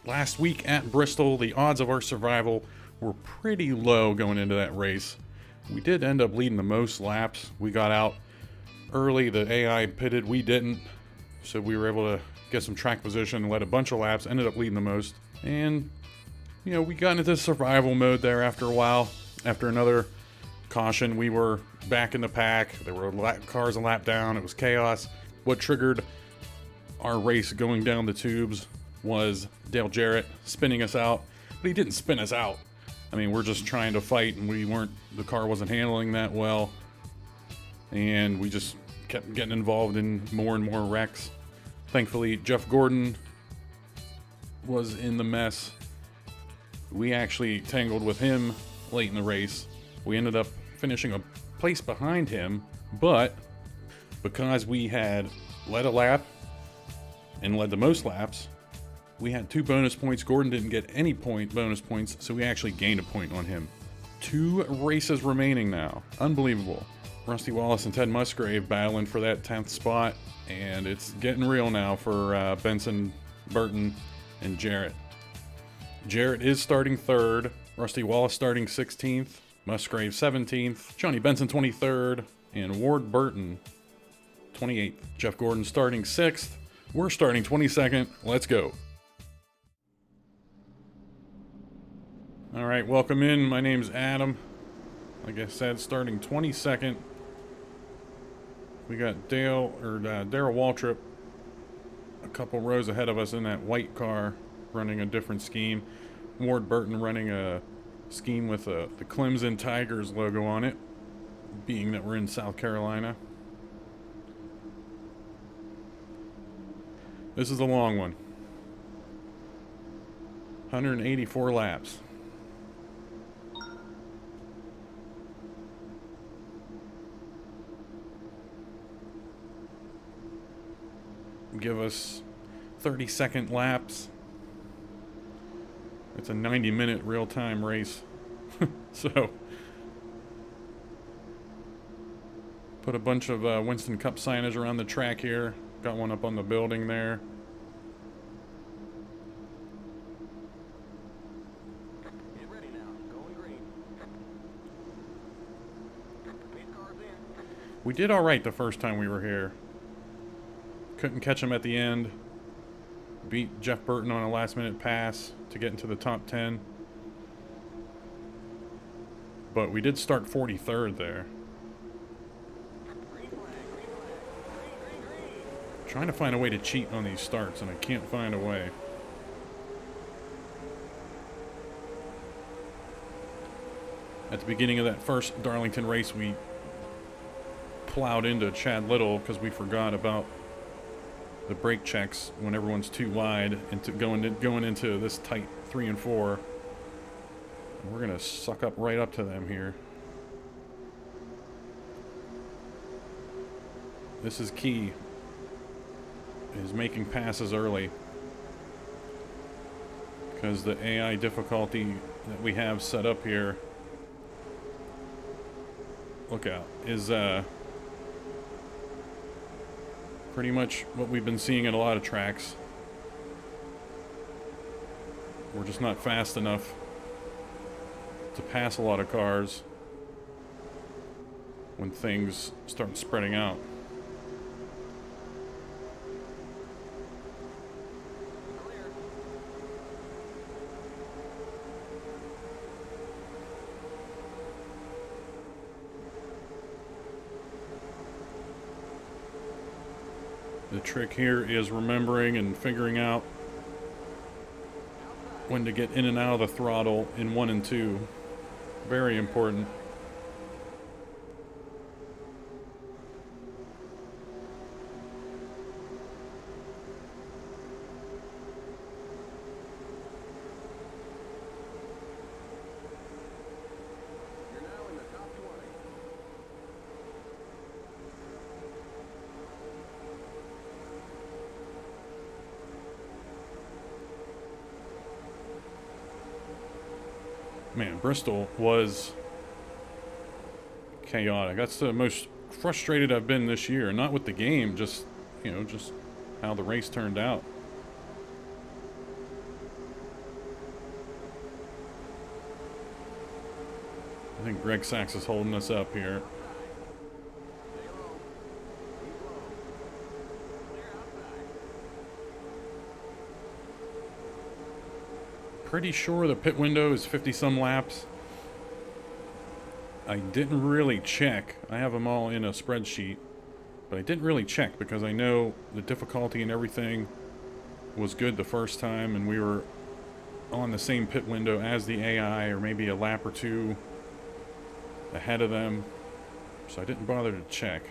last week at Bristol, the odds of our survival were pretty low going into that race. We did end up leading the most laps. We got out early. The AI pitted. We didn't. So we were able to get some track position, led a bunch of laps, ended up leading the most. And, you know, we got into survival mode there after a while. After another caution, we were back in the pack. There were cars a lap down. It was chaos. What triggered our race going down the tubes was Dale Jarrett spinning us out. But he didn't spin us out. I mean, we're just trying to fight, and the car wasn't handling that well. And we just kept getting involved in more and more wrecks. Thankfully, Jeff Gordon was in the mess. We actually tangled with him late in the race. We ended up finishing a place behind him, but because we had led a lap and led the most laps, we had 2 bonus points. Gordon didn't get any bonus points, so we actually gained a point on him. 2 races remaining now. Unbelievable. Rusty Wallace and Ted Musgrave battling for that 10th spot, and it's getting real now for Benson, Burton, and Jarrett. Jarrett is starting 3rd, Rusty Wallace starting 16th, Musgrave 17th, Johnny Benson 23rd, and Ward Burton 28th. Jeff Gordon starting 6th. We're starting 22nd. Let's go. All right, welcome in. My name's Adam. Like I said, starting 22nd. We got Darrell Waltrip a couple rows ahead of us in that white car running a different scheme. Ward Burton running a scheme with the Clemson Tigers logo on it, being that we're in South Carolina. This is a long one. 184 laps. Give us 30-second laps. It's a 90-minute real-time race. So, put a bunch of Winston Cup signage around the track here. Got one up on the building there. Get ready now. Going green. Pit cars in. We did all right the first time we were here. Couldn't catch him at the end. Beat Jeff Burton on a last-minute pass to get into the top 10. But we did start 43rd there. Green flag, green flag. Green. Trying to find a way to cheat on these starts, and I can't find a way. At the beginning of that first Darlington race, we plowed into Chad Little because we forgot about the brake checks when everyone's too wide and going into this tight 3 and 4. And we're gonna suck up right up to them here. This is key, is making passes early, because the AI difficulty that we have set up here, look out, is pretty much what we've been seeing at a lot of tracks. We're just not fast enough to pass a lot of cars when things start spreading out. Clear. The trick here is remembering and figuring out when to get in and out of the throttle in 1 and 2. Very important. You're now in the top 20. Man, Bristol was chaotic. That's the most frustrated I've been this year. Not with the game, just, you know, just how the race turned out. I think Greg Sachs is holding us up here. Stay low. Keep low. Clear outside. Pretty sure the pit window is 50 some laps. I didn't really check. I have them all in a spreadsheet, but I didn't really check because I know the difficulty and everything was good the first time, and we were on the same pit window as the AI, or maybe a lap or two ahead of them, so I didn't bother to check.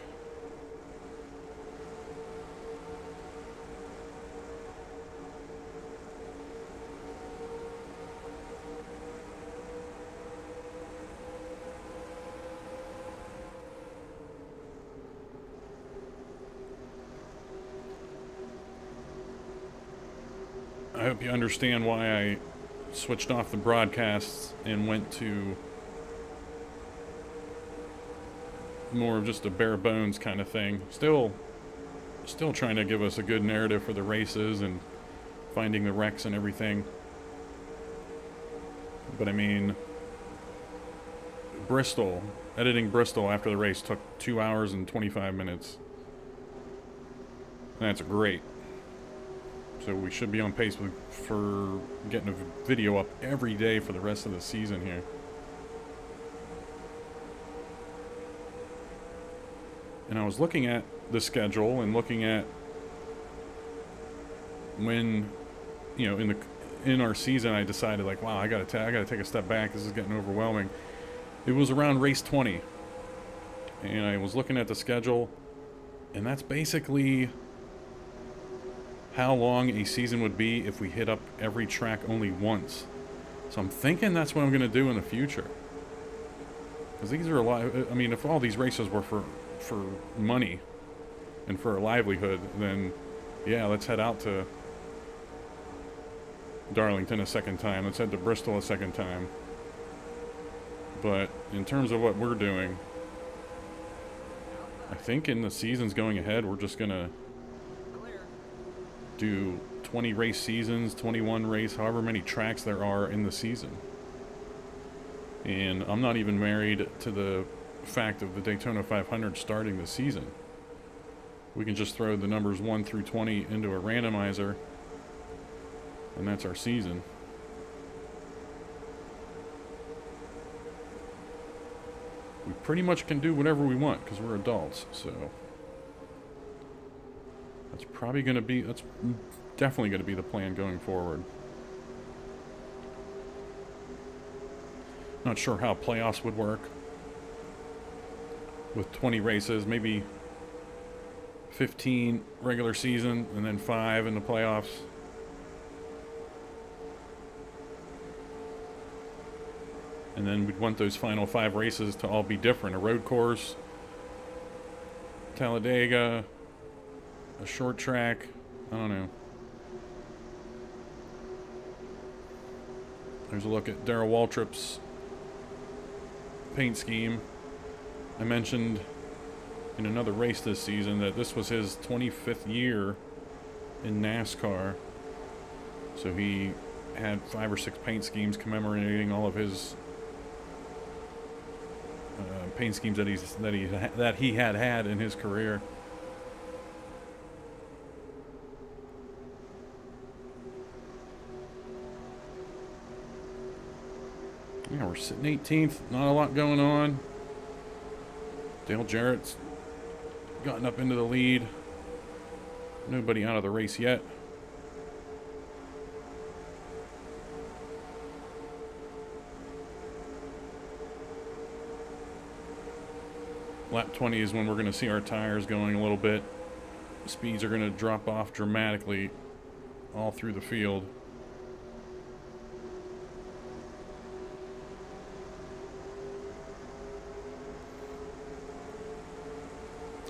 I hope you understand why I switched off the broadcasts and went to more of just a bare bones kind of thing. Still trying to give us a good narrative for the races and finding the wrecks and everything. But I mean, editing Bristol after the race took 2 hours and 25 minutes. That's great. So we should be on pace for getting a video up every day for the rest of the season here. And I was looking at the schedule and looking at when, you know, in our season, I decided like, wow, I gotta take a step back. This is getting overwhelming. It was around race 20, and I was looking at the schedule, and that's basically how long a season would be if we hit up every track only once. So I'm thinking that's what I'm going to do in the future. Because these are a lot. I mean, if all these races were for money and for a livelihood, then yeah, let's head out to Darlington a second time. Let's head to Bristol a second time. But in terms of what we're doing, I think in the seasons going ahead, we're just going to do 20 race seasons, 21 race, however many tracks there are in the season. And I'm not even married to the fact of the Daytona 500 starting the season. We can just throw the numbers 1 through 20 into a randomizer, and that's our season. We pretty much can do whatever we want because we're adults, so that's definitely going to be the plan going forward. Not sure how playoffs would work with 20 races, maybe 15 regular season and then 5 in the playoffs. And then we'd want those final 5 races to all be different. A road course, Talladega, a short track, I don't know. There's a look at Darrell Waltrip's paint scheme. I mentioned in another race this season that this was his 25th year in NASCAR. So he had 5 or 6 paint schemes commemorating all of his paint schemes that he had in his career. Yeah, we're sitting 18th. Not a lot going on. Dale Jarrett's gotten up into the lead. Nobody out of the race yet. Lap 20 is when we're going to see our tires going a little bit. Speeds are going to drop off dramatically all through the field.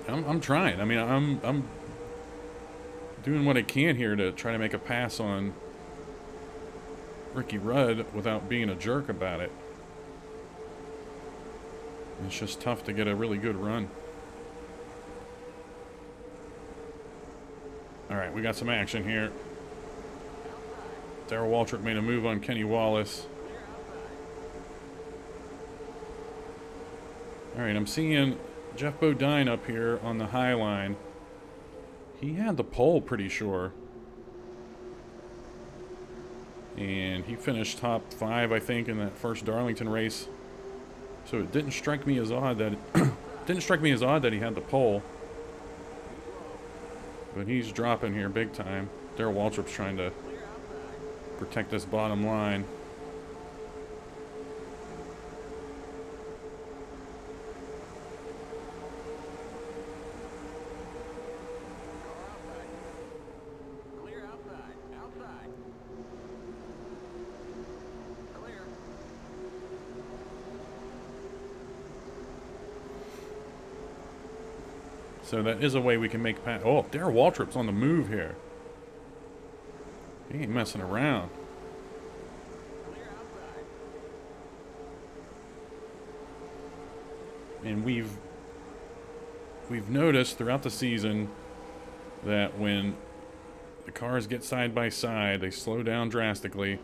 I'm trying. I mean, I'm doing what I can here to try to make a pass on Ricky Rudd without being a jerk about it. It's just tough to get a really good run. All right, we got some action here. Darrell Waltrip made a move on Kenny Wallace. Alright, I'm seeing Jeff Bodine up here on the high line. He had the pole, pretty sure. And he finished top 5, I think, in that first Darlington race. So it didn't strike me as odd that he had the pole. But he's dropping here big time. Darrell Waltrip's trying to protect this bottom line. So that is a way we can make pass. Oh, Darrell Waltrip's on the move here. He ain't messing around. And we've noticed throughout the season that when the cars get side by side, they slow down drastically.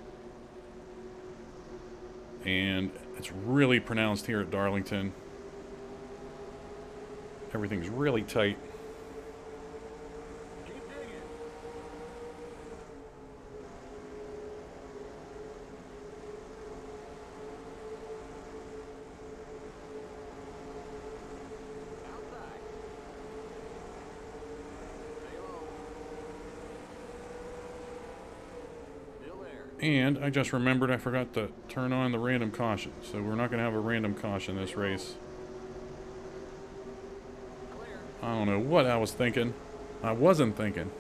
And it's really pronounced here at Darlington. Everything's really tight. Keep digging. Outside. Stay low. Still there. And I just remembered I forgot to turn on the random caution. So we're not going to have a random caution this race. I don't know what I was thinking. I wasn't thinking.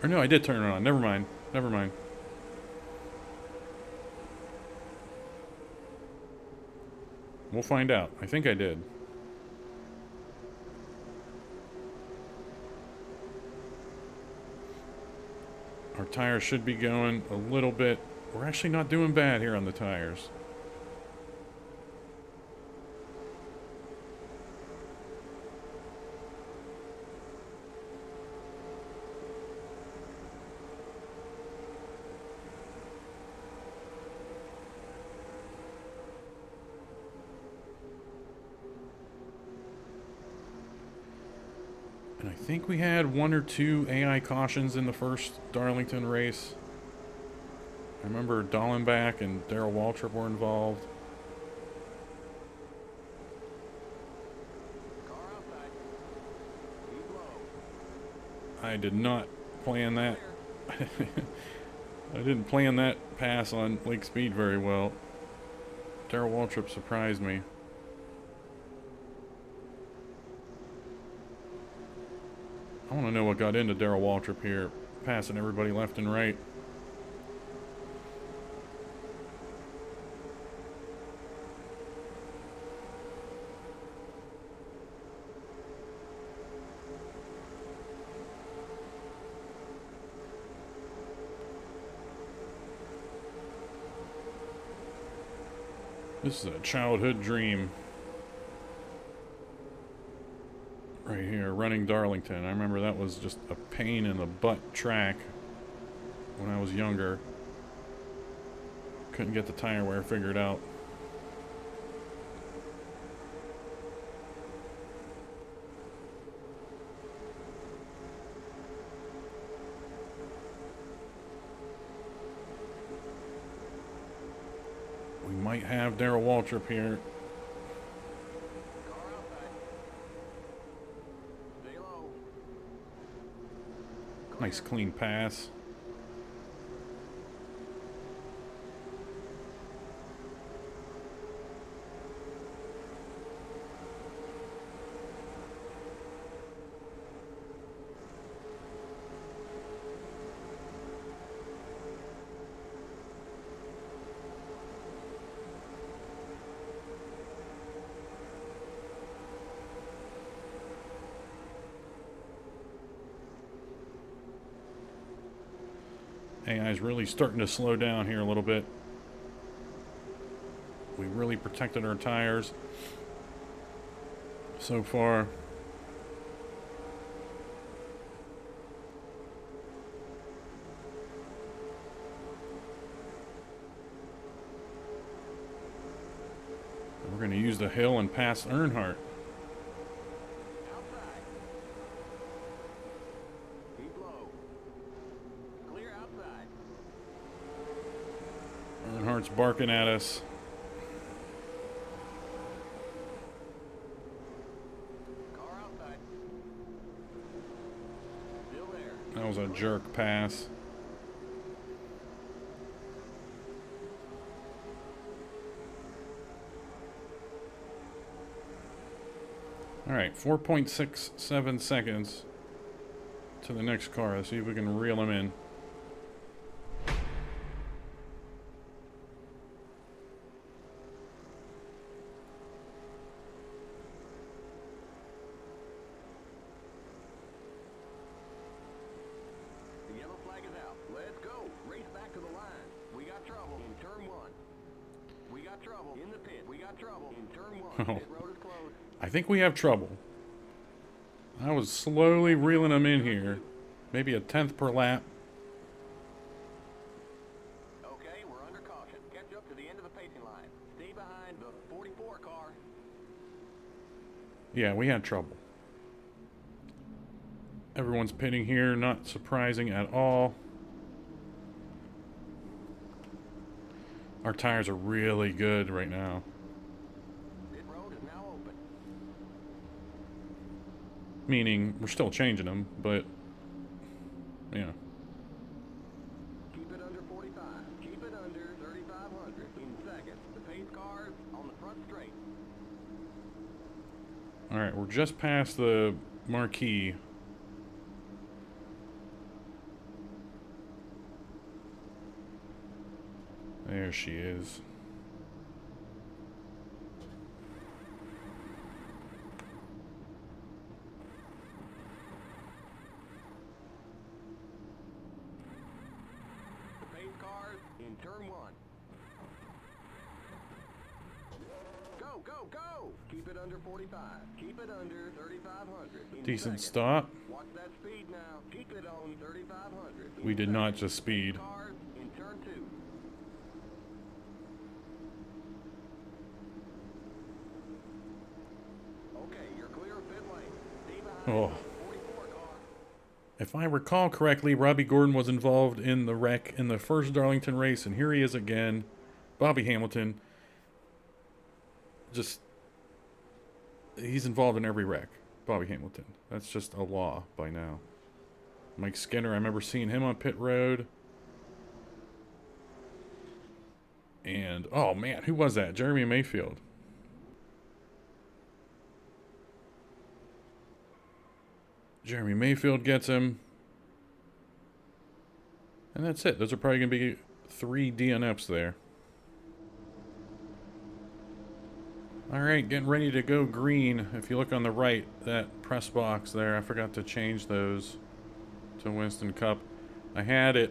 Or no, I did turn it on. Never mind. Never mind. We'll find out. I think I did. Our tires should be going a little bit. We're actually not doing bad here on the tires. And I think we had 1 or 2 AI cautions in the first Darlington race. I remember Dallenbach and Darrell Waltrip were involved. Car outside. Keep low. I did not plan that. I didn't plan that pass on Lake Speed very well. Darrell Waltrip surprised me. I want to know what got into Darrell Waltrip here, passing everybody left and right. This is a childhood dream. Right here, running Darlington. I remember that was just a pain in the butt track when I was younger. Couldn't get the tire wear figured out. We might have Darrell Waltrip here. Nice clean pass. AI is really starting to slow down here a little bit. We really protected our tires so far. going to use the hill and pass Earnhardt. Outside. Keep low. Clear outside. Earnhardt's barking at us. Car outside. Still there. That was a jerk pass. All right, 4.67 seconds to the next car. Let's see if we can reel him in. The yellow flag is out. Let's go. Race back to the line. We got trouble in turn one. We got trouble in the pit. We got trouble in turn one. Oh. Pit road is closed. I think we have trouble. I was slowly reeling him in here. Maybe a tenth per lap. Okay, we're under caution. Catch up to the end of the pacing line. Stay behind the 44 car. Yeah, we had trouble. Everyone's pitting here, not surprising at all. Our tires are really good right now. Pit road is now open. Meaning, we're still changing them, but, yeah. Keep it under 45. Keep it under 3,500 in seconds. The pace cars on the front straight. Alright, we're just past the marquee. There she is. The pace cars in turn one. Go, go, go! Keep it under 45. Keep it under 3,500 in Decent seconds. stop. Watch that speed now. Keep it on 3,500. in We did not seconds. just speed. Cars in turn two. Okay, you're clear of pit lane. Stay behind Oh. the 44 car. If I recall correctly, Robbie Gordon was involved in the wreck in the first Darlington race, and here he is again. Bobby Hamilton. Just, he's involved in every wreck. Bobby Hamilton. That's just a law by now. Mike Skinner, I remember seeing him on pit road. And, oh man, who was that? Jeremy Mayfield. Jeremy Mayfield gets him. And that's it. Those are probably going to be 3 DNFs there. Alright, getting ready to go green. If you look on the right, that press box there, I forgot to change those to Winston Cup. I had it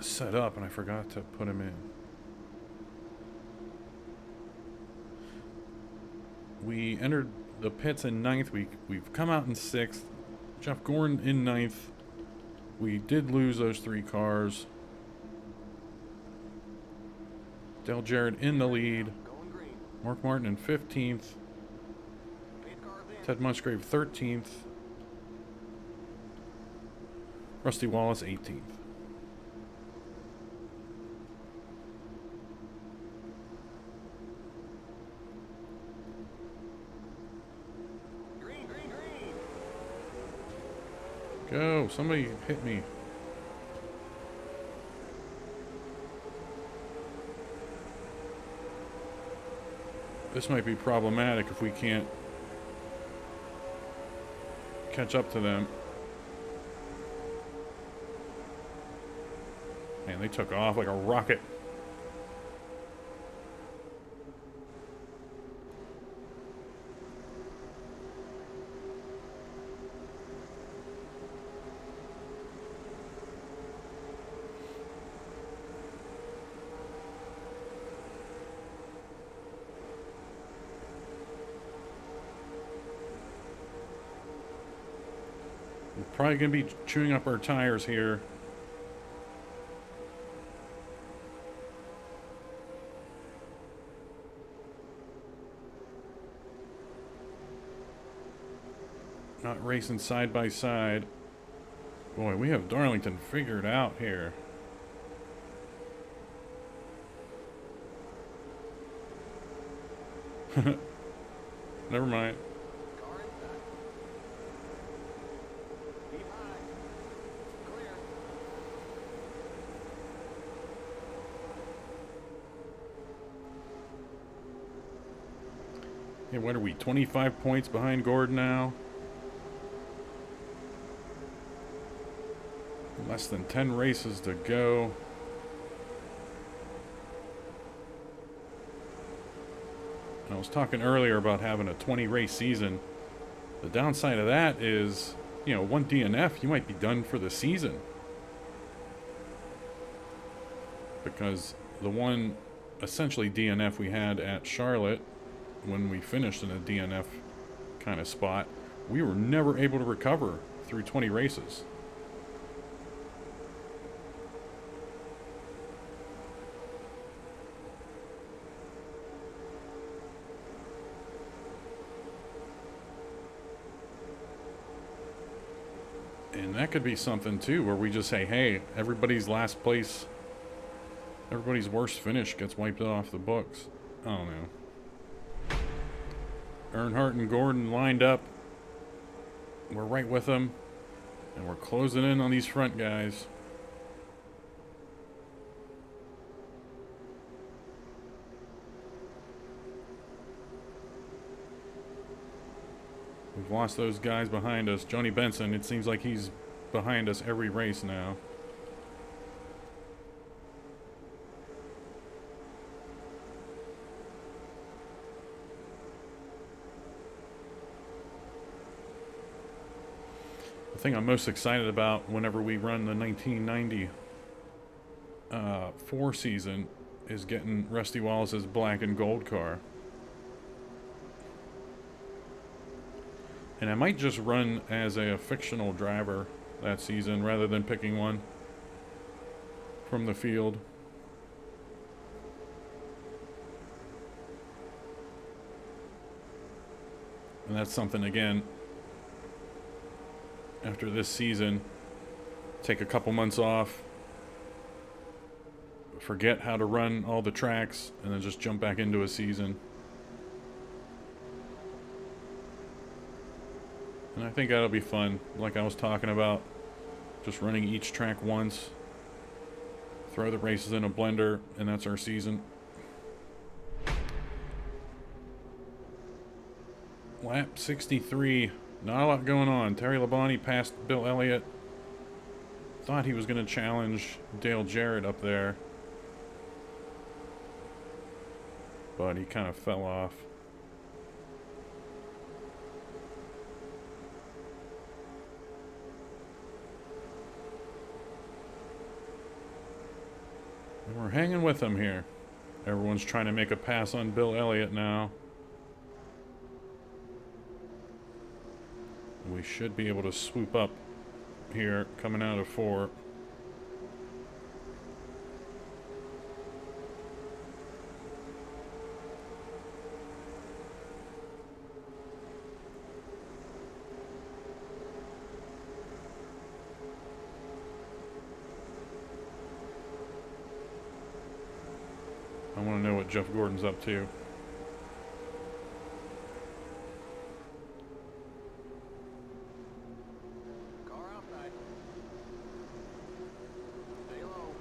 set up and I forgot to put him in. We entered the pits in 9th. We've come out in 6th. Jeff Gordon in 9th. We did lose those 3 cars. Dale Jarrett in the lead. Going green. Mark Martin in 15th. Pace cars in. Ted Musgrave 13th. Rusty Wallace 18th. Green, green, green. Go, somebody hit me. This might be problematic if we can't catch up to them. Man, they took off like a rocket. We're probably going to be chewing up our tires here. racing side by side. Boy, we have Darlington figured out here. Never mind. Car inside. Keep high. Clear. Hey, what are we, 25 points behind Gordon now? Less than 10 races to go. I was talking earlier about having a 20 race season. The downside of that is, you know, one DNF, you might be done for the season. Because the one essentially DNF we had at Charlotte, when we finished in a DNF kind of spot, we were never able to recover through 20 races. And that could be something too, where we just say, hey, everybody's last place, everybody's worst finish gets wiped off the books. I don't know. Earnhardt and Gordon lined up. We're right with them. And we're closing in on these front guys. We've lost those guys behind us. Johnny Benson, it seems like he's behind us every race now. The thing I'm most excited about whenever we run the 1994 season is getting Rusty Wallace's black and gold car. And I might just run as a fictional driver that season rather than picking one from the field. And that's something, again, after this season, take a couple months off, forget how to run all the tracks, and then just jump back into a season. And I think that'll be fun, like I was talking about, just running each track once, throw the races in a blender, and that's our season. Lap 63, not a lot going on. Terry Labonte passed Bill Elliott. Thought he was going to challenge Dale Jarrett up there, but he kind of fell off. And we're hanging with them here. Everyone's trying to make a pass on Bill Elliott now. We should be able to swoop up here coming out of 4. I want to know what Jeff Gordon's up to. Car outside. Stay low.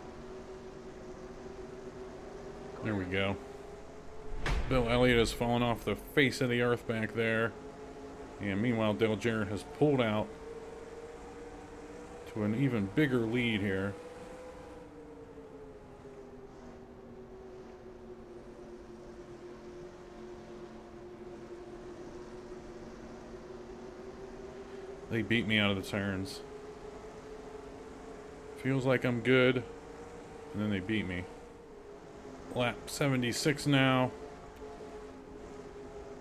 There we go. Bill Elliott has fallen off the face of the earth back there. And meanwhile, Dale Jarrett has pulled out to an even bigger lead here. They beat me out of the turns. Feels like I'm good, and then they beat me. Lap 76 now.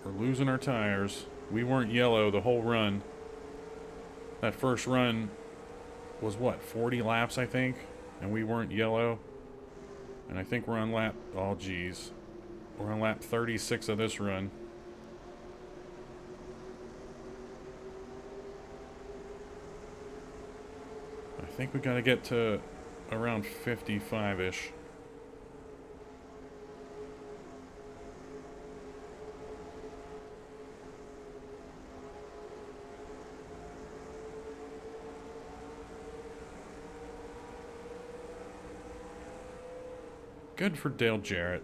We're losing our tires. We weren't yellow the whole run. That first run was what, 40 laps I think? And we weren't yellow. And I think we're on lap, oh geez. We're on lap 36 of this run. I think we got to get to around 55-ish. Good for Dale Jarrett.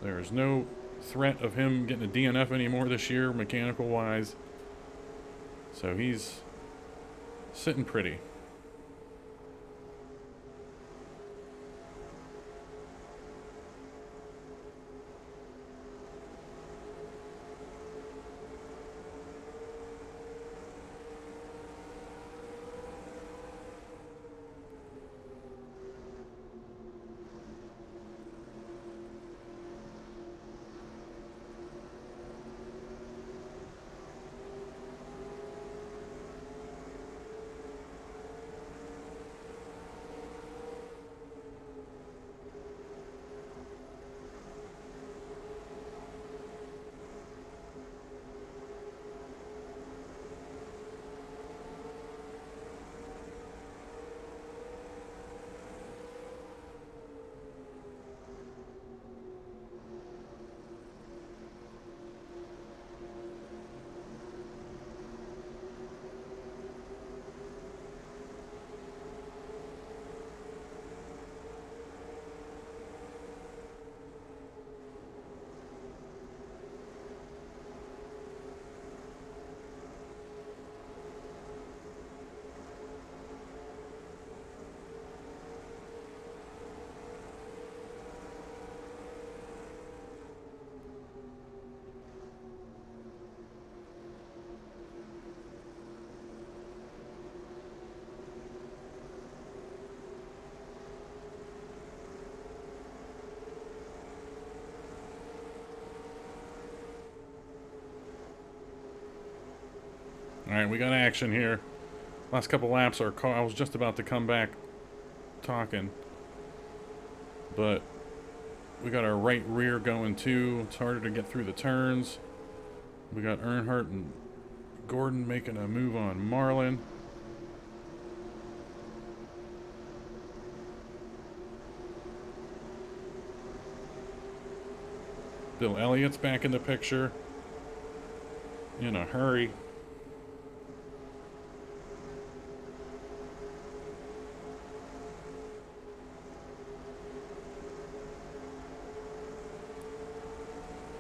There is no threat of him getting a DNF anymore this year, mechanical-wise. So he's sitting pretty. Alright, we got action here. Last couple laps, our car, I was just about to come back talking. But we got our right rear going too. It's harder to get through the turns. We got Earnhardt and Gordon making a move on Marlin. Bill Elliott's back in the picture. In a hurry.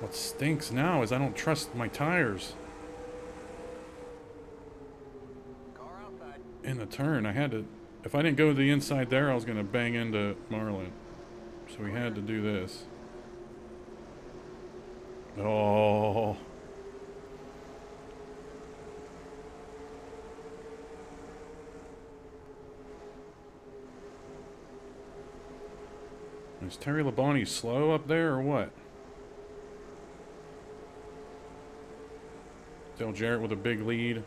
What stinks now is I don't trust my tires. Car outside. In the turn, I had to... If I didn't go to the inside there, I was going to bang into Marlin. So we had to do this. Oh. Is Terry Labonte slow up there or what? Dale Jarrett with a big lead.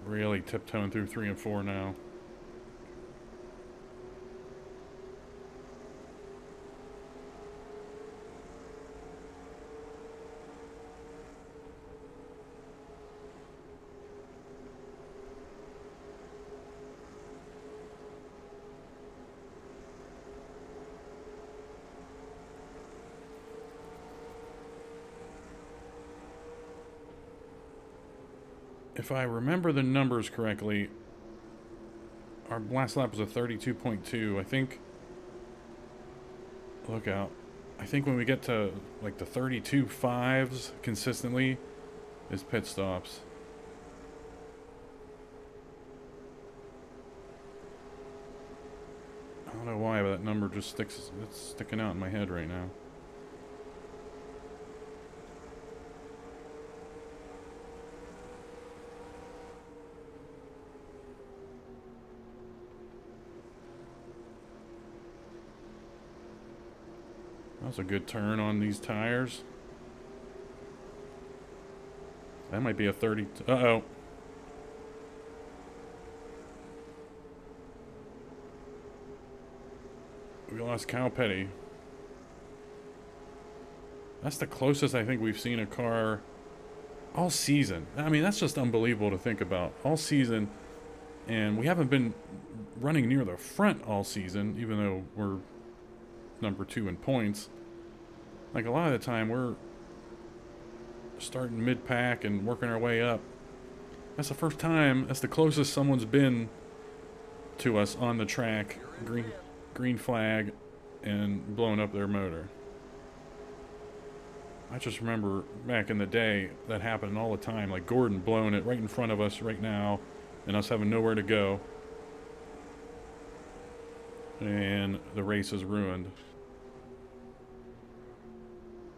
Really tiptoeing through 3 and 4 now. If I remember the numbers correctly, our last lap was a 32.2. I think... Look out. I think when we get to like the 32.5s consistently is pit stops. I don't know why, but that number just it's sticking out in my head right now. That was a good turn on these tires. That might be a 30... Uh-oh. We lost Kyle Petty. That's the closest I think we've seen a car all season. I mean, that's just unbelievable to think about. All season, and we haven't been running near the front all season, even though we're number 2 in points. Like, a lot of the time, we're starting mid-pack and working our way up. That's the first time, that's the closest someone's been to us on the track. Green flag and blowing up their motor. I just remember back in the day that happened all the time, like Gordon blowing it right in front of us right now and us having nowhere to go. And the race is ruined.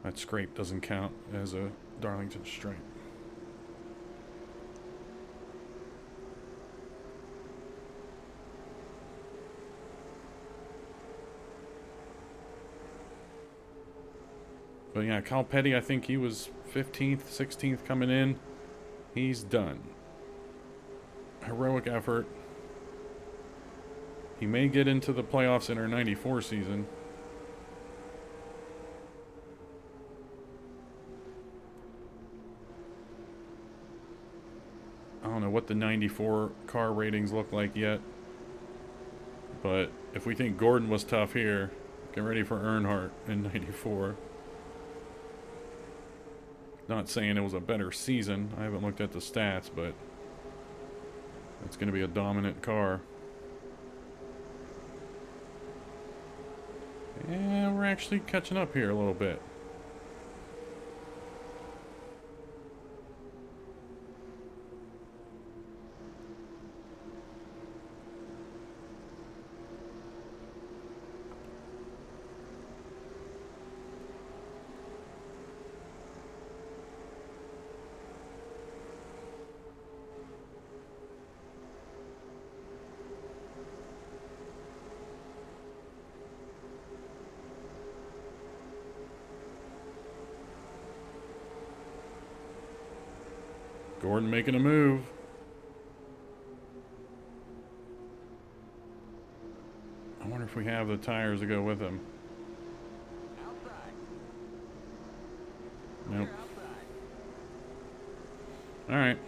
That scrape doesn't count as a Darlington stripe. But yeah, Kyle Petty, I think he was 15th, 16th coming in. He's done. Heroic effort. He may get into the playoffs in our 94 season. I don't know what the 94 car ratings look like yet. But if we think Gordon was tough here, get ready for Earnhardt in 94. Not saying it was a better season. I haven't looked at the stats, but it's going to be a dominant car. Yeah, we're actually catching up here a little bit. Gordon making a move. I wonder if we have the tires to go with him. Outside. Nope. Outside. All right.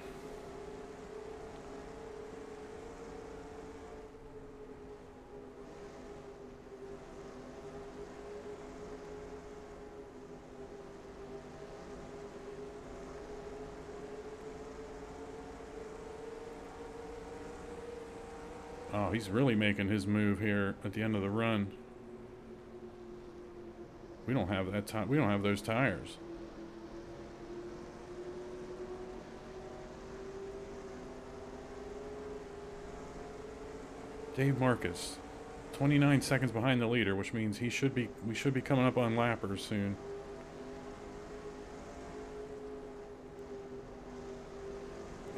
Oh, he's really making his move here at the end of the run. We don't have that we don't have those tires. Dave Marcus, 29 seconds behind the leader, which means we should be coming up on lappers soon.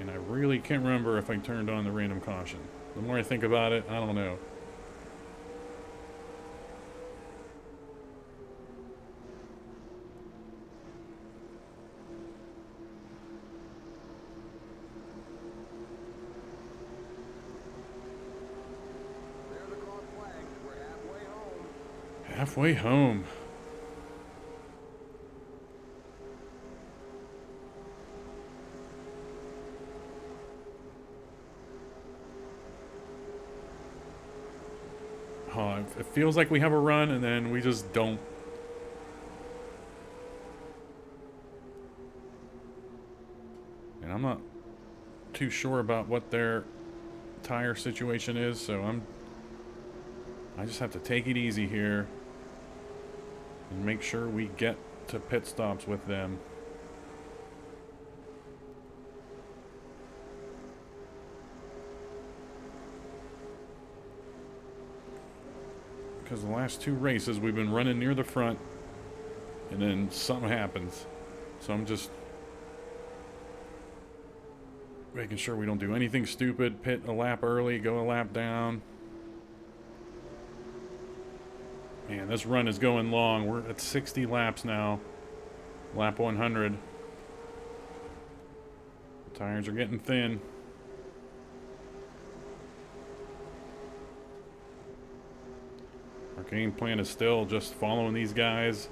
And I really can't remember if I turned on the random caution. The more I think about it, I don't know. There's the cross flag. We're halfway home. Halfway home. Oh, it feels like we have a run, and then we just don't. And I'm not too sure about what their tire situation is, so I just have to take it easy here and make sure we get to pit stops with them. Because the last two races we've been running near the front and then something happens. So I'm just making sure we don't do anything stupid. Pit a lap early, go a lap down. Man, this run is going long. We're at 60 laps now. Lap 100. The tires are getting thin. Our game plan is still just following these guys,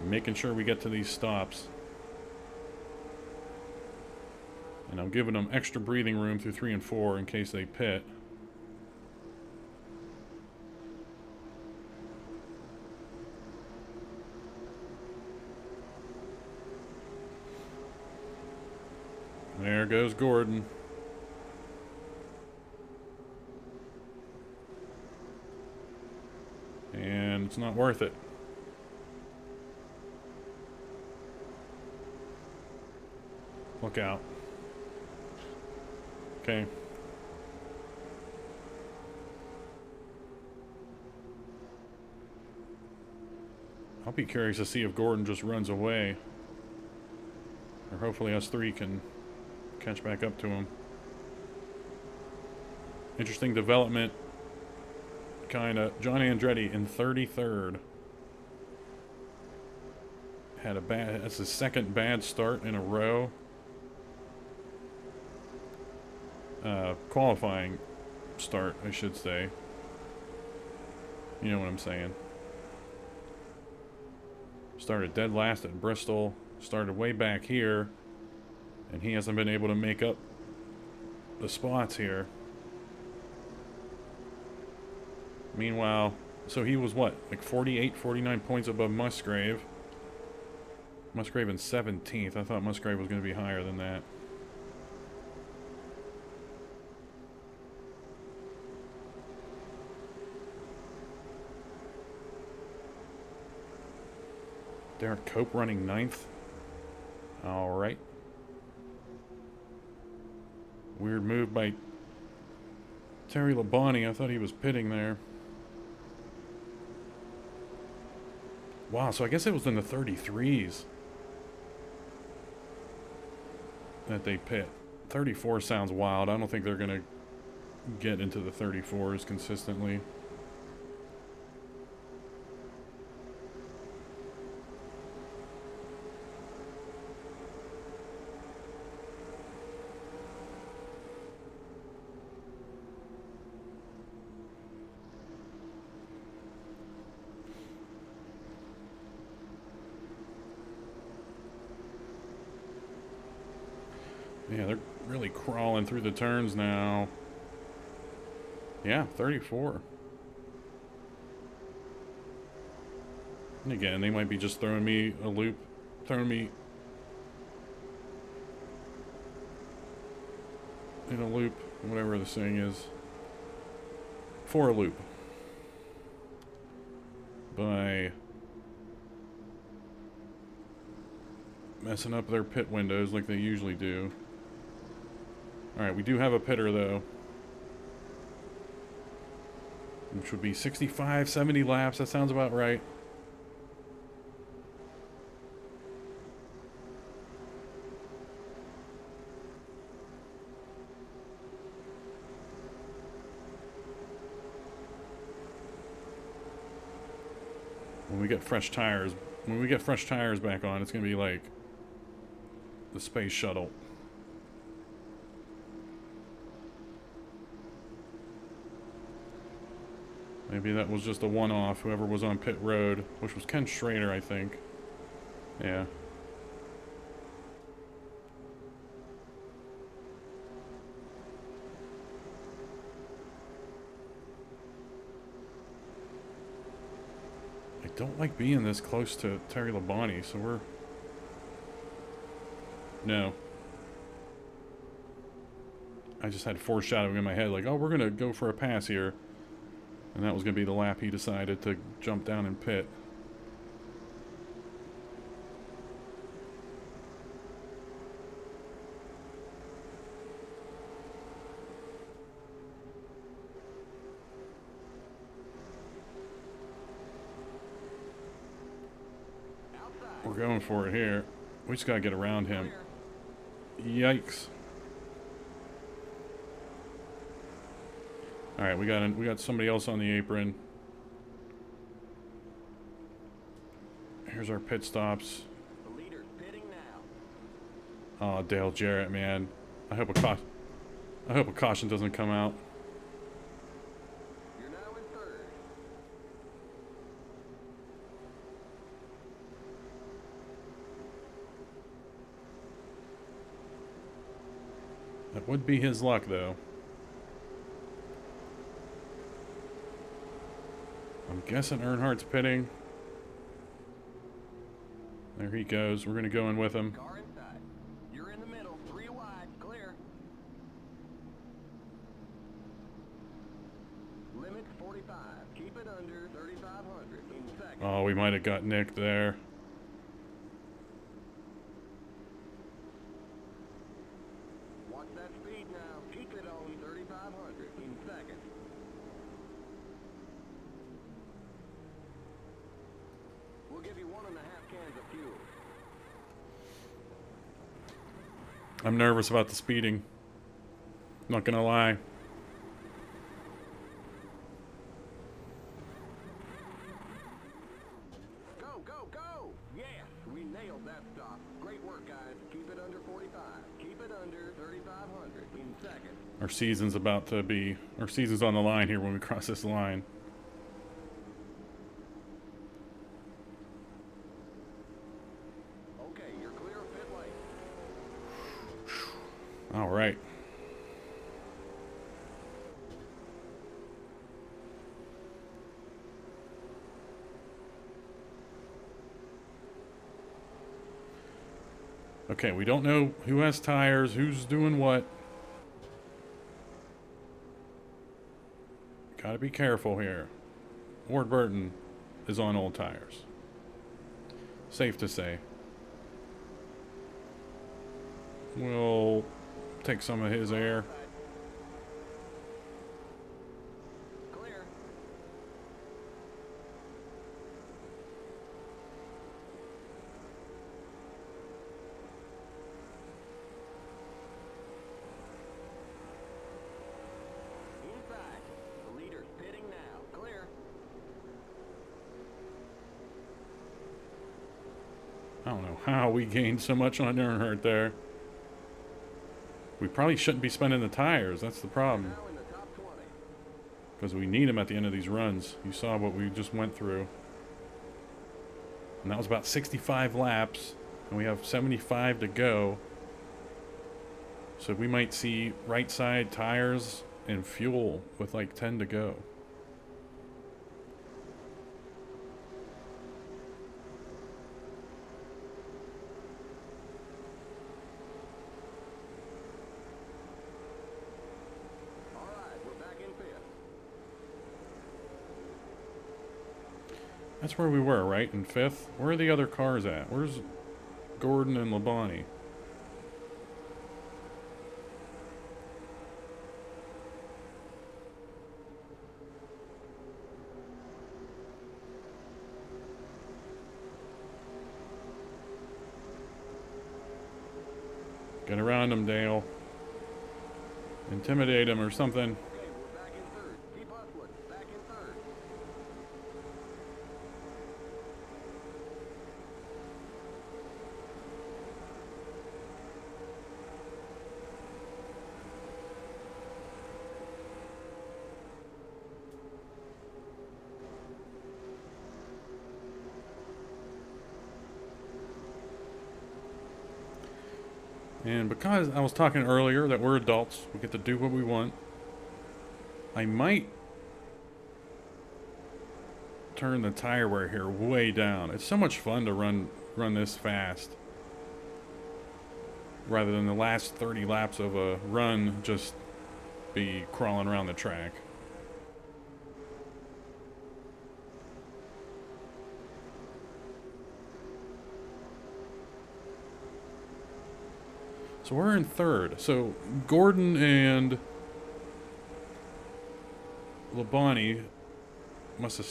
making sure we get to these stops. And I'm giving them extra breathing room through 3 and 4 in case they pit. There goes Gordon. And it's not worth it. Look out. Okay. I'll be curious to see if Gordon just runs away. Or hopefully us three can catch back up to him. Interesting development. Kinda. John Andretti in 33rd. Had a bad, that's his second bad start in a row. Qualifying start, I should say. You know what I'm saying. Started dead last at Bristol. Started way back here. And he hasn't been able to make up the spots here. Meanwhile, so he was what? Like 48, 49 points above Musgrave. Musgrave in 17th. I thought Musgrave was going to be higher than that. Derek Cope running 9th. Alright. Weird move by Terry Labonte. I thought he was pitting there. Wow, so I guess it was in the 33s that they pit. 34 sounds wild. I don't think they're going to get into the 34s consistently. Yeah, they're really crawling through the turns now. Yeah, 34. And again, they might be just throwing me a loop. Throwing me in a loop. Whatever the saying is. For a loop. By messing up their pit windows like they usually do. Alright, we do have a pitter though. Which would be 65, 70 laps. That sounds about right. When we get fresh tires back on, it's going to be like the space shuttle. Maybe that was just a one-off, whoever was on pit road, which was Ken Schrader, I think. Yeah. I don't like being this close to Terry Labonte, so we're... No. I just had foreshadowing in my head, like, oh, we're going to go for a pass here. And that was going to be the lap he decided to jump down and pit. We're going for it here. We just got to get around him. Yikes. All right, we got somebody else on the apron. Here's our pit stops. The leader's pitting now. Oh, Dale Jarrett, man. I hope a caution doesn't come out. You're now in third. That would be his luck, though. I'm guessing Earnhardt's pitting. There he goes. We're going to go in with him. Car inside. You're in the middle. 3 wide. Clear. Limit 45. Keep it under 3,500 in seconds. Oh, we might have got nicked there. Watch that speed now. Keep it on 3,500 in seconds. We'll give you 1.5 cans of fuel. I'm nervous about the speeding. Not gonna lie. Go, go, go! Yes, we nailed that stop. Great work, guys. Keep it under 45. Keep it under 3,500 in seconds. Our season's about to be... Our season's on the line here when we cross this line. Okay, you're clear of pit lane. All right. Okay, we don't know who has tires, who's doing what. Gotta be careful here. Ward Burton is on old tires. Safe to say. We'll take some of his air. Clear. Inside. The leader's pitting now. Clear. I don't know how we gained so much on Earnhardt there. We probably shouldn't be spending the tires. That's the problem. Now in the top 20. Because we need them at the end of these runs. You saw what we just went through. And that was about 65 laps. And we have 75 to go. So we might see right side tires and fuel with like 10 to go. All right, we're back in fifth. That's where we were, right? In fifth? Where are the other cars at? Where's Gordon and Labonte? Get around him, Dale. Intimidate him or something. Okay, we're back in third. Keep hustling. Back in third. And because I was talking earlier that we're adults, we get to do what we want, I might turn the tire wear here way down. It's so much fun to run this fast. Rather than the last 30 laps of a run just be crawling around the track. So we're in third. So Gordon and Labonte must have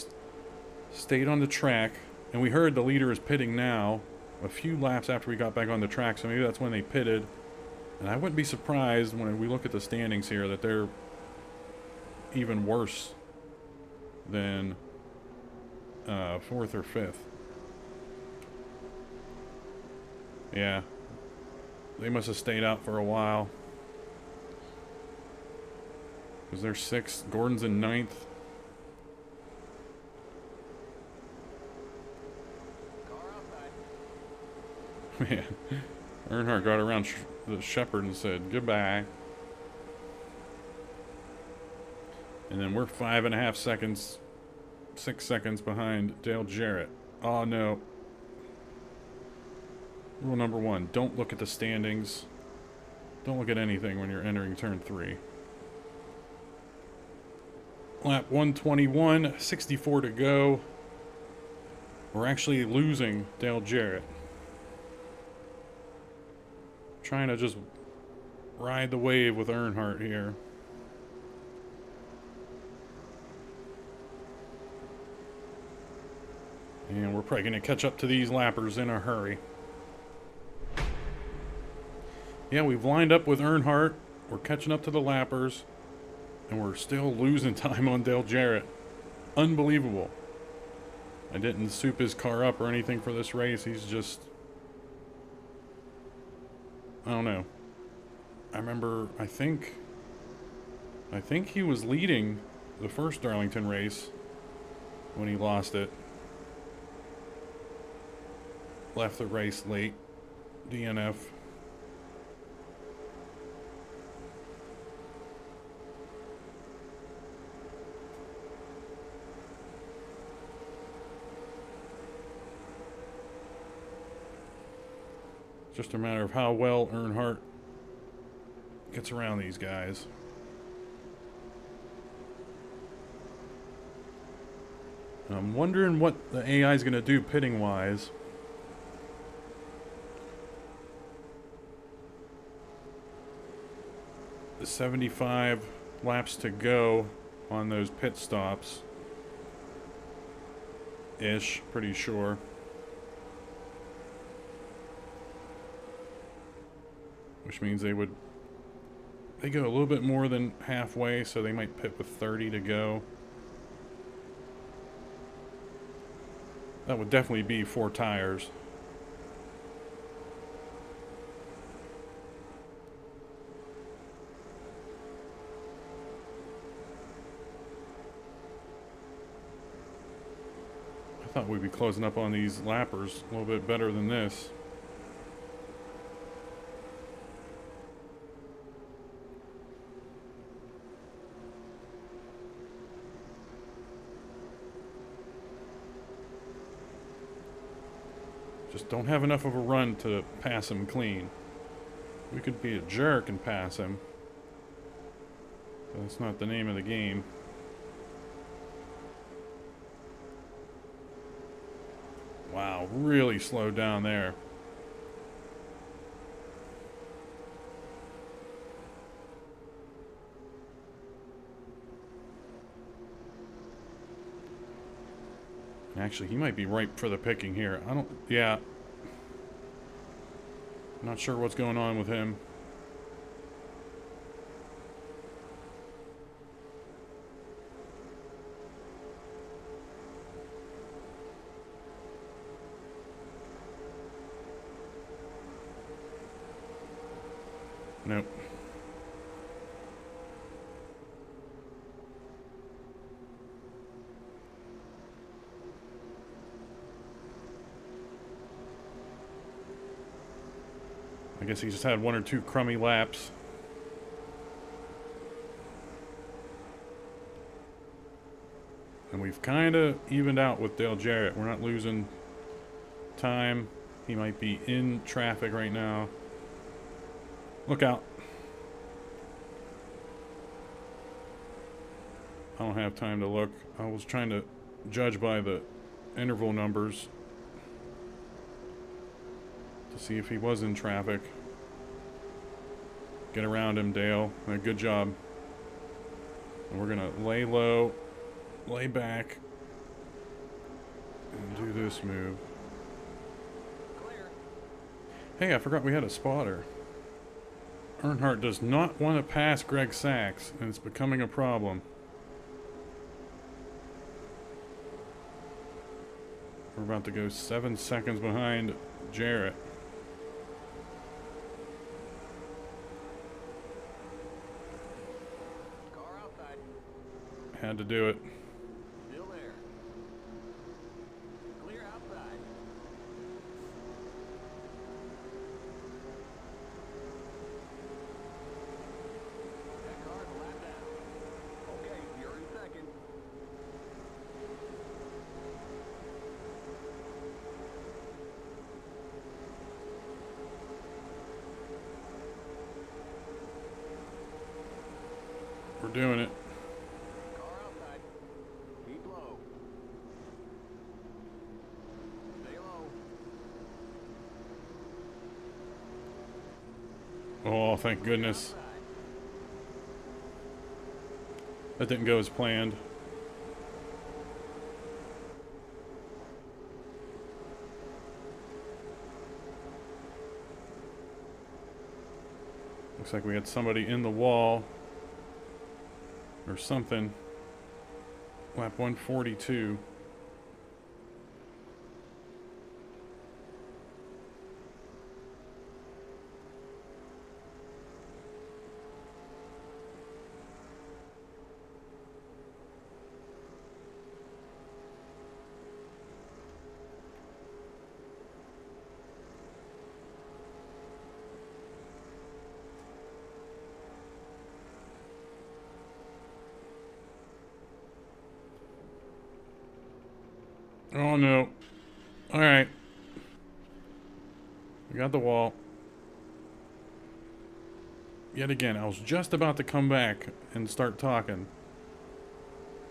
stayed on the track. And we heard the leader is pitting now a few laps after we got back on the track. So maybe that's when they pitted. And I wouldn't be surprised when we look at the standings here that they're even worse than fourth or fifth. Yeah. They must have stayed out for a while. Because they're sixth. Gordon's in ninth. Car outside. Man. Earnhardt got around the shepherd and said, goodbye. And then we're 5.5 seconds, 6 seconds behind Dale Jarrett. Oh no. Rule number 1, don't look at the standings. Don't look at anything when you're entering turn 3. Lap 121, 64 to go. We're actually losing Dale Jarrett. Trying to just ride the wave with Earnhardt here. And we're probably going to catch up to these lappers in a hurry. Yeah, we've lined up with Earnhardt. We're catching up to the lappers. And we're still losing time on Dale Jarrett. Unbelievable. I didn't soup his car up or anything for this race. He's just... I don't know. I remember, I think he was leading the first Darlington race when he lost it. Left the race late. DNF. Just a matter of how well Earnhardt gets around these guys. I'm wondering what the AI is going to do pitting-wise. The 75 laps to go on those pit stops. Ish, pretty sure. Which means they go a little bit more than halfway, so they might pit with 30 to go. That would definitely be 4 tires. I thought we'd be closing up on these lappers a little bit better than this. Just don't have enough of a run to pass him clean. We could be a jerk and pass him. But that's not the name of the game. Wow, really slowed down there. Actually, he might be ripe for the picking here. Yeah. Not sure what's going on with him. Nope. I guess he just had 1 or 2 crummy laps. And we've kind of evened out with Dale Jarrett. We're not losing time. He might be in traffic right now. Look out. I don't have time to look. I was trying to judge by the interval numbers to see if he was in traffic. Get around him, Dale. Good job. And we're gonna lay low, lay back, and do this move. Clear. Hey, I forgot we had a spotter. Earnhardt does not want to pass Greg Sachs, and it's becoming a problem. We're about to go 7 seconds behind Jarrett. Car outside. Had to do it. Still there. Clear outside. That car's a lap down. Okay, you're in doing it. Car outside. Keep low. Stay low. Oh, thank goodness. Outside. That didn't go as planned. Looks like we had somebody in the wall or something. Lap 142. Oh no. Alright. We got the wall. Yet again, I was just about to come back and start talking.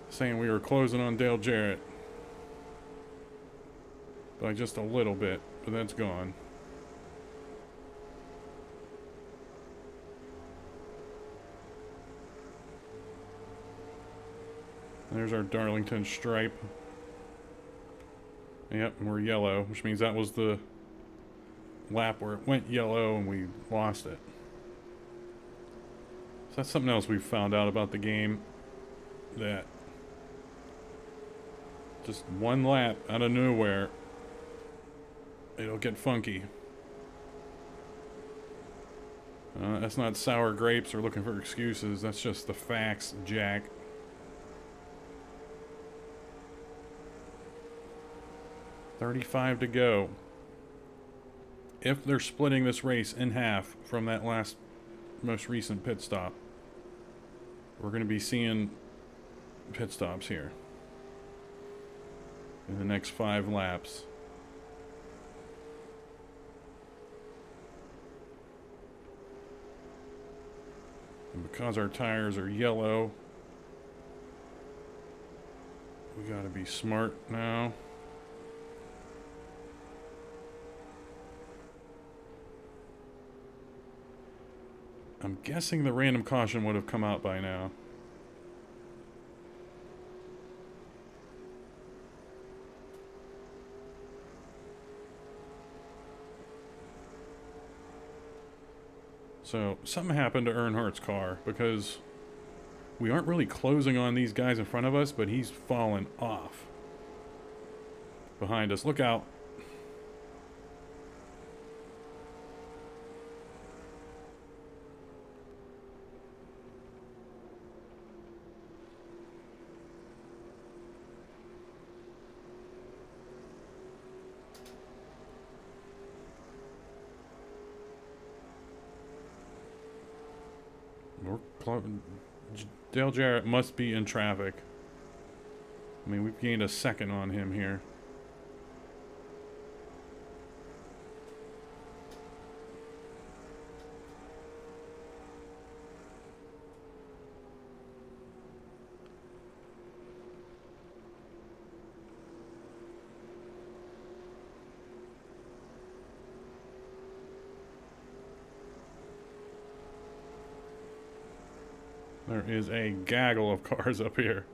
Saying we were closing on Dale Jarrett. By just a little bit, but that's gone. There's our Darlington stripe. Yep, we're yellow, which means that was the lap where it went yellow and we lost it. So that's something else we've found out about the game. That just one lap out of nowhere, it'll get funky. That's not sour grapes or looking for excuses. That's just the facts, Jack. $35 to go. If they're splitting this race in half from that most recent pit stop, we're going to be seeing pit stops here in the next 5 laps. And because our tires are yellow, we got to be smart now. I'm guessing the random caution would have come out by now. So, something happened to Earnhardt's car because we aren't really closing on these guys in front of us, but he's fallen off behind us. Look out. Dale Jarrett must be in traffic. I mean, we've gained a second on him here. There is a gaggle of cars up here.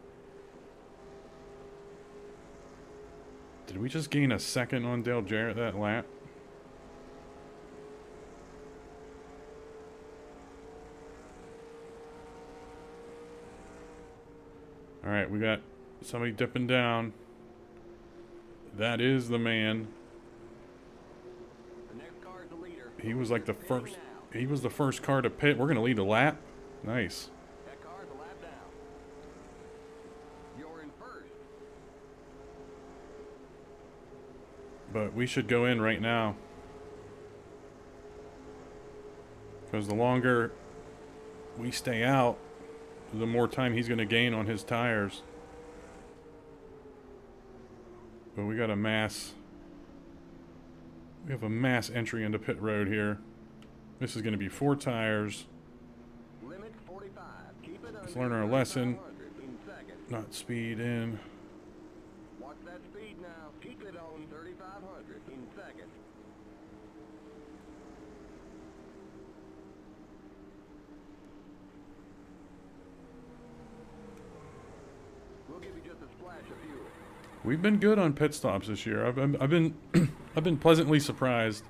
Did we just gain a second on Dale Jarrett that lap? Alright, we got somebody dipping down. That is the man. The next car is the leader. He was like the first. He was the first car to pit. We're gonna lead the lap. Nice. That car is a lap down. You're in first. But we should go in right now. Because the longer we stay out, the more time he's going to gain on his tires. But we got a mass... We have a mass entry into pit road here. This is going to be 4 tires. Limit 45. Keep it under. This learn our lesson. 3,500 in second. Not speed in. Watch that speed now. Keep it on 3,500 in second. We'll give you just a splash of fuel. We've been good on pit stops this year. I've been I've been pleasantly surprised.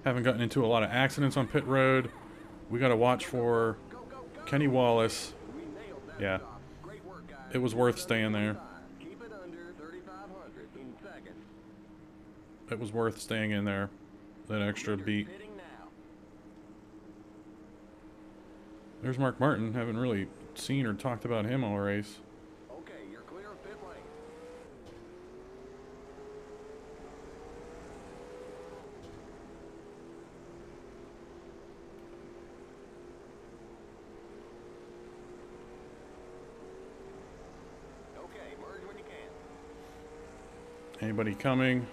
Haven't gotten into a lot of accidents on pit road. We got to watch for Go, go, go! Kenny Wallace. We nailed that Yeah. stop. Great work, guys. It was worth staying there. Keep it under 3,500 in second. It was worth staying in there. That extra beat. Pitting now. There's Mark Martin. Haven't really seen or talked about him all race. Okay, you're clear of pit lane. Okay, merge when you can. Anybody coming?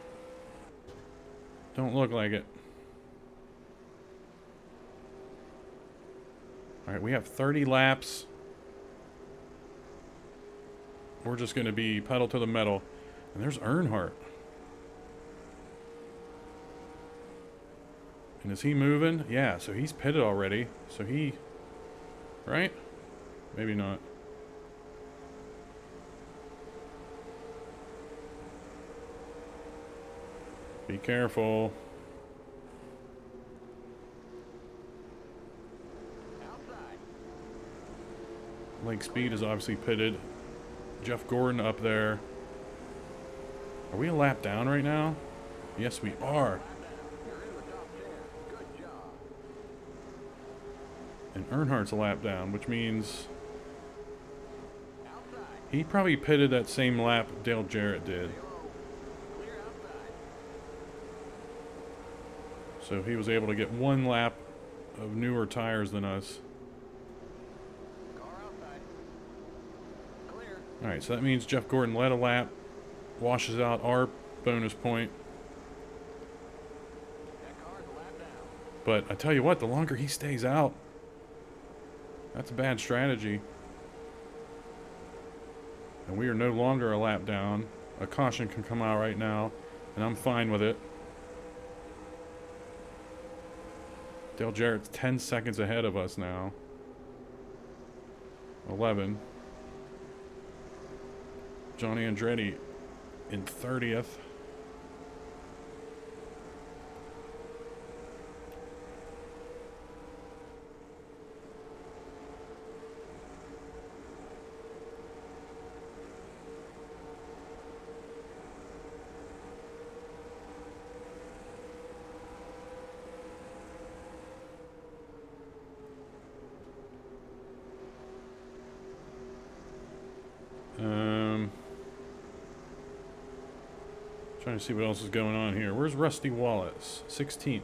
Don't look like it. Alright, we have 30 laps. We're just going to be pedal to the metal. And there's Earnhardt. And is he moving? Yeah, so he's pitted already. So he... Right? Maybe not. Be careful. Outside. Lake Speed is obviously pitted. Jeff Gordon up there. Are we a lap down right now? Yes, we are. You're in the top 10. Good job. And Earnhardt's a lap down, which means Outside. he probably pitted that same lap Dale Jarrett did. Stay low. Clear outside. So he was able to get one lap of newer tires than us. Car outside. Clear. Alright, so that means Jeff Gordon led a lap, washes out our bonus point. That car's a lap down. But I tell you what, the longer he stays out, that's a bad strategy. And we are no longer a lap down. A caution can come out right now, and I'm fine with it. Dale Jarrett's 10 seconds ahead of us now. 11. Johnny Andretti in 30th. Trying to see what else is going on here. Where's Rusty Wallace? 16th.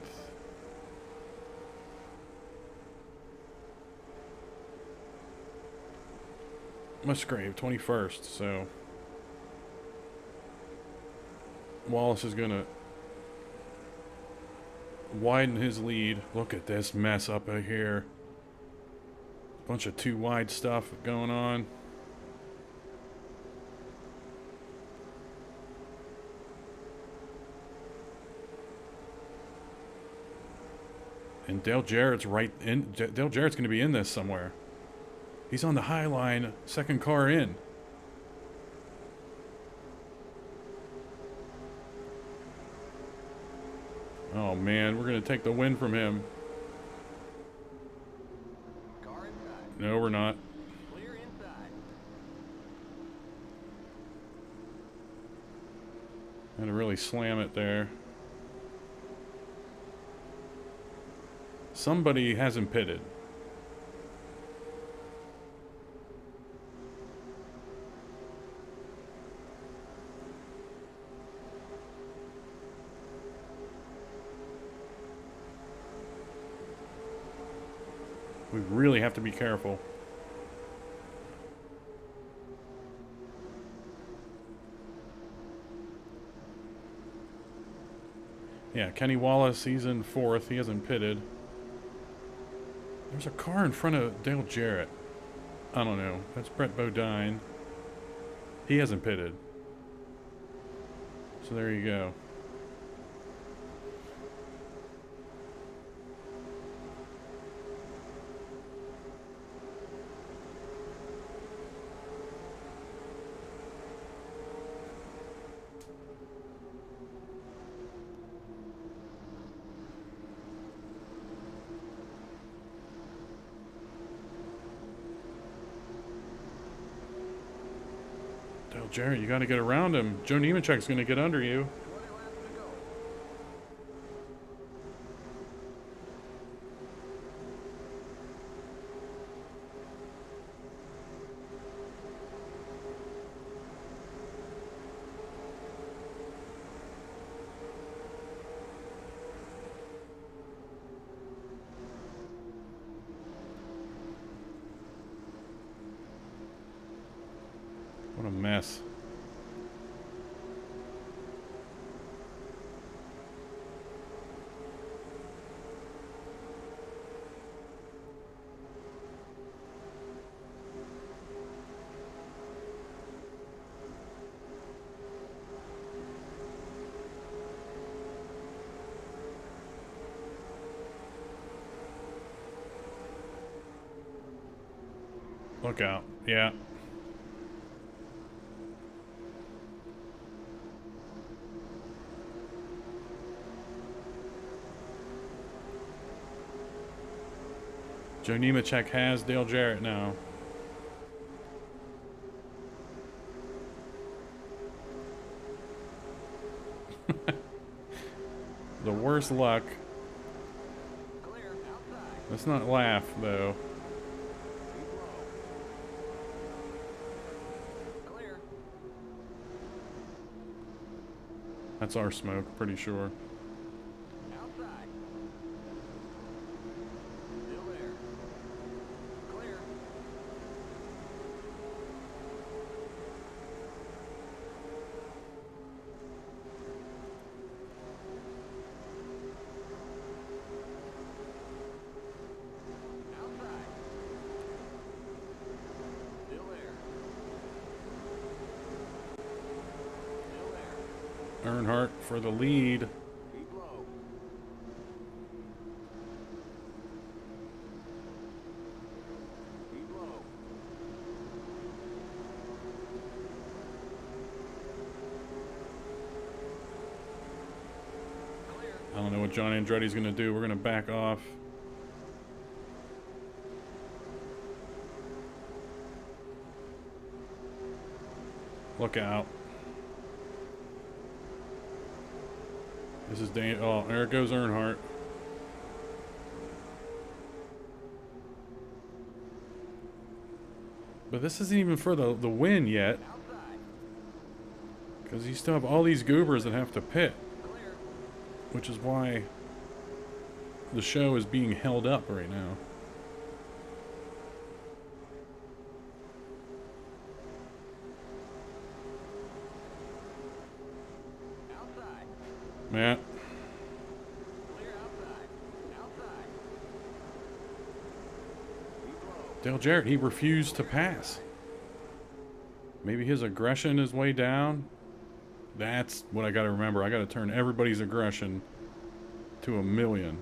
Musgrave, 21st. So Wallace is gonna widen his lead. Look at this mess up here. Bunch of too wide stuff going on. And Dale Jarrett's right in. Dale Jarrett's going to be in this somewhere. He's on the high line, second car in. Oh man, we're going to take the win from him. Car inside. No, we're not. Clear inside. Had to really slam it there. Somebody hasn't pitted. We really have to be careful. Yeah, Kenny Wallace, he's in 4th. He hasn't pitted. There's a car in front of Dale Jarrett. I don't know. That's Brett Bodine. He hasn't pitted. So there you go. Dale Jarrett, you got to get around him. Joe Nemechek's going to get under you. 20 laps to go. What a mess. Look out. Yeah. Joe Nemechek has Dale Jarrett now. The worst luck. Clear. Outside. Let's not laugh, though. Keep low. Clear. That's our smoke, pretty sure. Outside. Still there. Clear. Outside. Still there. Still there. Earnhardt for the lead. Keep low. Keep low. Clear. I don't know what John Andretti's going to do. We're going to back off. Look out. This is oh, there goes Earnhardt. But this isn't even for the win yet. Outside. Because you still have all these goobers that have to pit. Clear. Which is why the show is being held up right now. Outside. Matt. Clear outside. Outside. Keep low. Dale Jarrett, he refused to pass. Maybe his aggression is way down. That's what I got to remember. I got to turn everybody's aggression to 1,000,000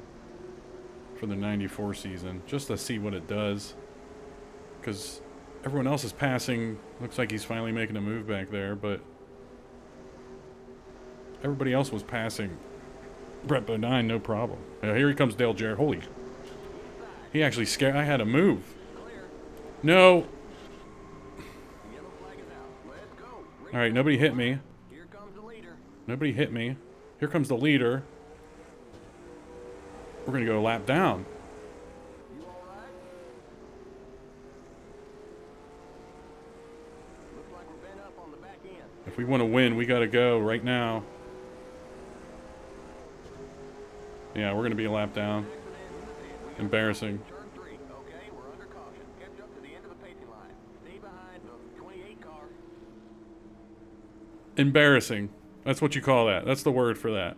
for the 94 season, just to see what it does. Because everyone else is passing. Looks like he's finally making a move back there, but everybody else was passing Brett Bodine, no problem. Here he comes, Dale Jarrett. Holy. He actually scared. I had to move. Clear. No. Yellow flag is out. Let's go. All right, nobody hit me. Here comes the leader. Nobody hit me. Here comes the leader. We're going to go a lap down. You all right? Looks like we're bent up on the back end. If we want to win, we got to go right now. Yeah, we're going to be a lap down. Accident in the pit. We got Embarrassing. turn 3. Okay, we're under caution. Catch up to the end of the pacing line. Stay behind the 28 car. Embarrassing. That's what you call that. That's the word for that.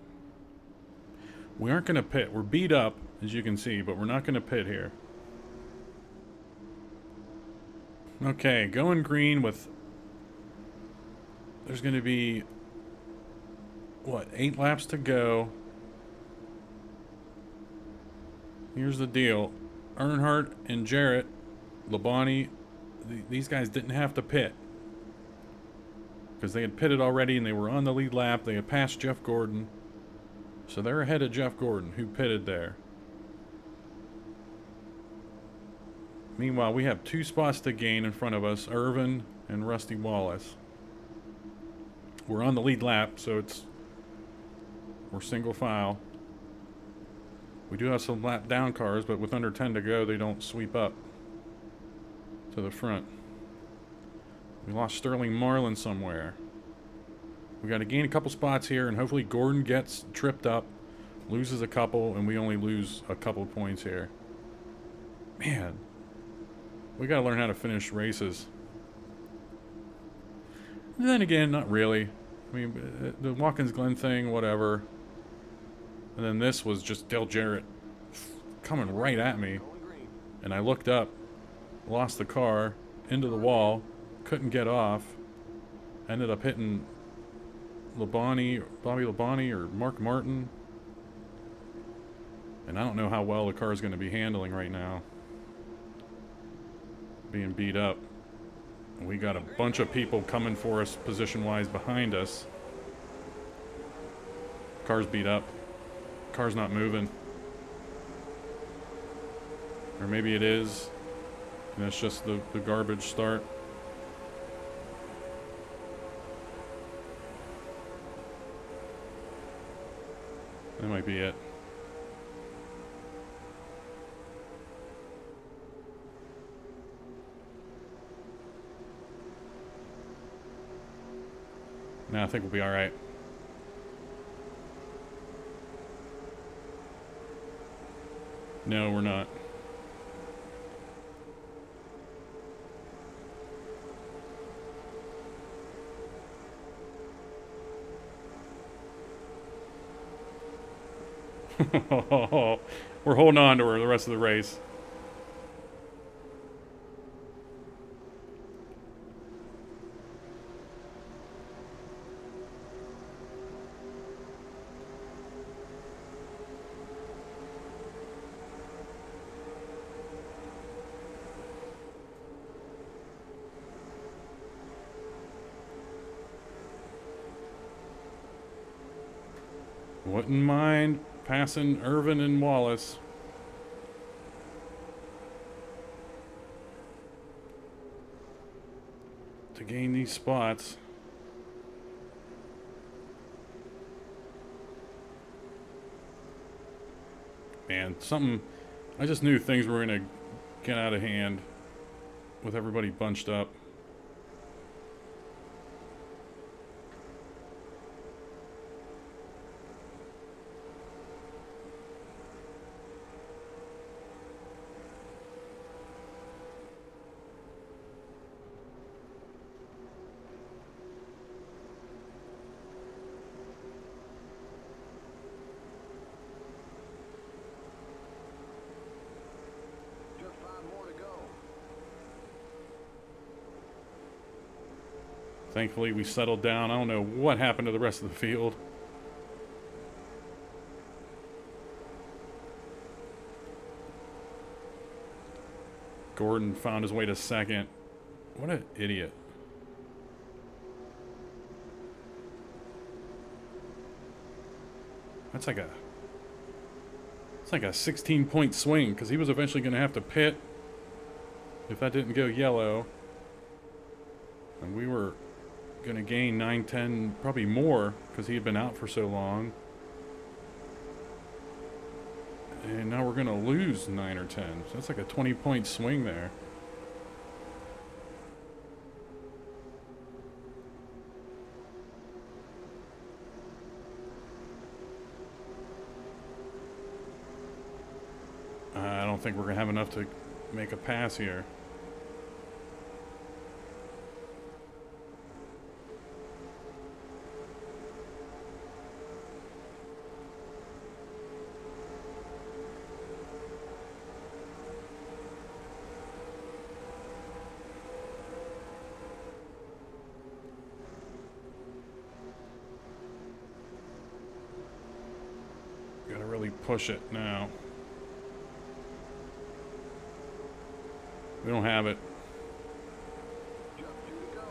We aren't going to pit. We're beat up, as you can see, but we're not going to pit here. Okay, going green with... There's going to be... What, 8 laps to go. Here's the deal. Earnhardt and Jarrett, Labonte, these guys didn't have to pit. Because they had pitted already and they were on the lead lap. They had passed Jeff Gordon. So they're ahead of Jeff Gordon, who pitted there. Meanwhile, we have 2 spots to gain in front of us, Irvin and Rusty Wallace. We're on the lead lap, so we're single file. We do have some lap down cars, but with under 10 to go, they don't sweep up to the front. We lost Sterling Marlin somewhere. We got to gain a couple spots here, and hopefully Gordon gets tripped up, loses a couple, and we only lose a couple points here. Man, we got to learn how to finish races. And then again, not really. I mean, the Watkins Glen thing, whatever. And then this was just Dale Jarrett coming right at me. And I looked up, lost the car, into the wall, couldn't get off. Ended up hitting Bobby Labonte or Mark Martin. And I don't know how well the car is going to be handling right now. Being beat up. And we got a bunch of people coming for us position-wise behind us. Car's beat up. Car's not moving. Or maybe it is. And it's just the garbage start. That might be it. No, I think we'll be alright. No, we're not. We're holding on to her the rest of the race. Wouldn't mind passing Irvin and Wallace. To gain these spots. Man, I just knew things were going to get out of hand with everybody bunched up. Thankfully, we settled down. I don't know what happened to the rest of the field. Gordon found his way to second. What an idiot. It's like a 16-point swing, because he was eventually going to have to pit if that didn't go yellow. And we were going to gain 9, 10, probably more, because he had been out for so long. And now we're going to lose 9 or 10. So that's like a 20-point swing there. I don't think we're going to have enough to make a pass here. push it now. We don't have it. Just 2 to go.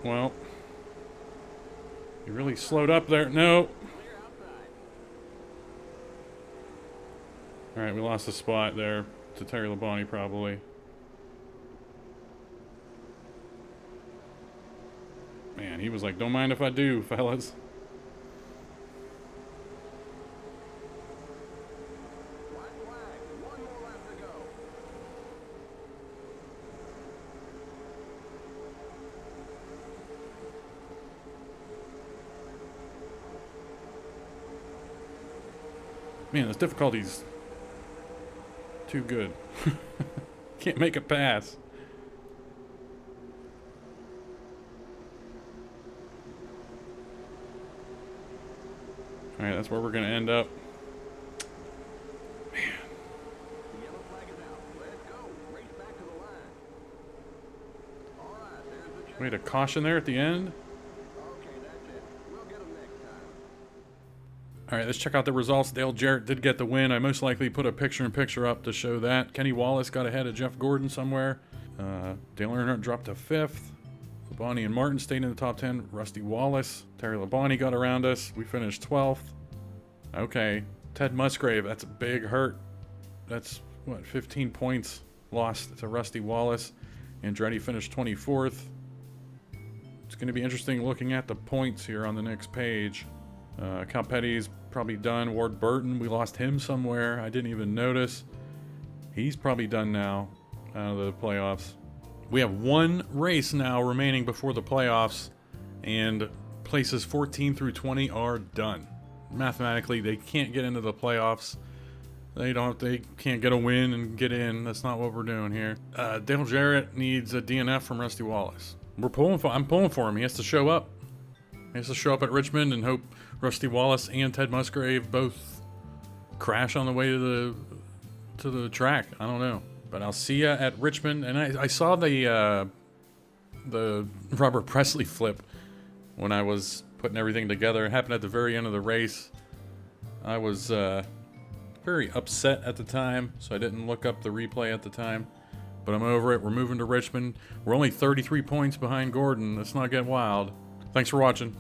Well, you really slowed up there. No. Clear outside. All right, we lost a spot there to Terry Labonte probably. Man, he was like, don't mind if I do, fellas. White flag. 1 more lap to go. Man, this difficulty's too good. Can't make a pass. Alright, that's where we're going to end up. The yellow flag is out. Let's go. Race back to the line. All right, there's the check. Wait, a caution there at the end? Okay, that's it. We'll get them next time. Alright, let's check out the results. Dale Jarrett did get the win. I most likely put a picture-in-picture up to show that. Kenny Wallace got ahead of Jeff Gordon somewhere. Dale Earnhardt dropped to 5th. Labonte and Martin stayed in the top 10. Rusty Wallace. Terry Labonte got around us. We finished 12th. Okay. Ted Musgrave, that's a big hurt. That's, what, 15 points lost to Rusty Wallace. Andretti finished 24th. It's going to be interesting looking at the points here on the next page. Cal Petty's probably done. Ward Burton, we lost him somewhere. I didn't even notice. He's probably done now out of the playoffs. We have one race now remaining before the playoffs, and places 14 through 20 are done. Mathematically, they can't get into the playoffs. They can't get a win and get in. That's not what we're doing here. Dale Jarrett needs a DNF from Rusty Wallace. I'm pulling for him. He has to show up. He has to show up at Richmond and hope Rusty Wallace and Ted Musgrave both crash on the way to the track. I don't know. But I'll see ya at Richmond. And I saw the Robert Presley flip when I was putting everything together. It happened at the very end of the race. I was very upset at the time, so I didn't look up the replay at the time. But I'm over it. We're moving to Richmond. We're only 33 points behind Gordon. Let's not get wild. Thanks for watching.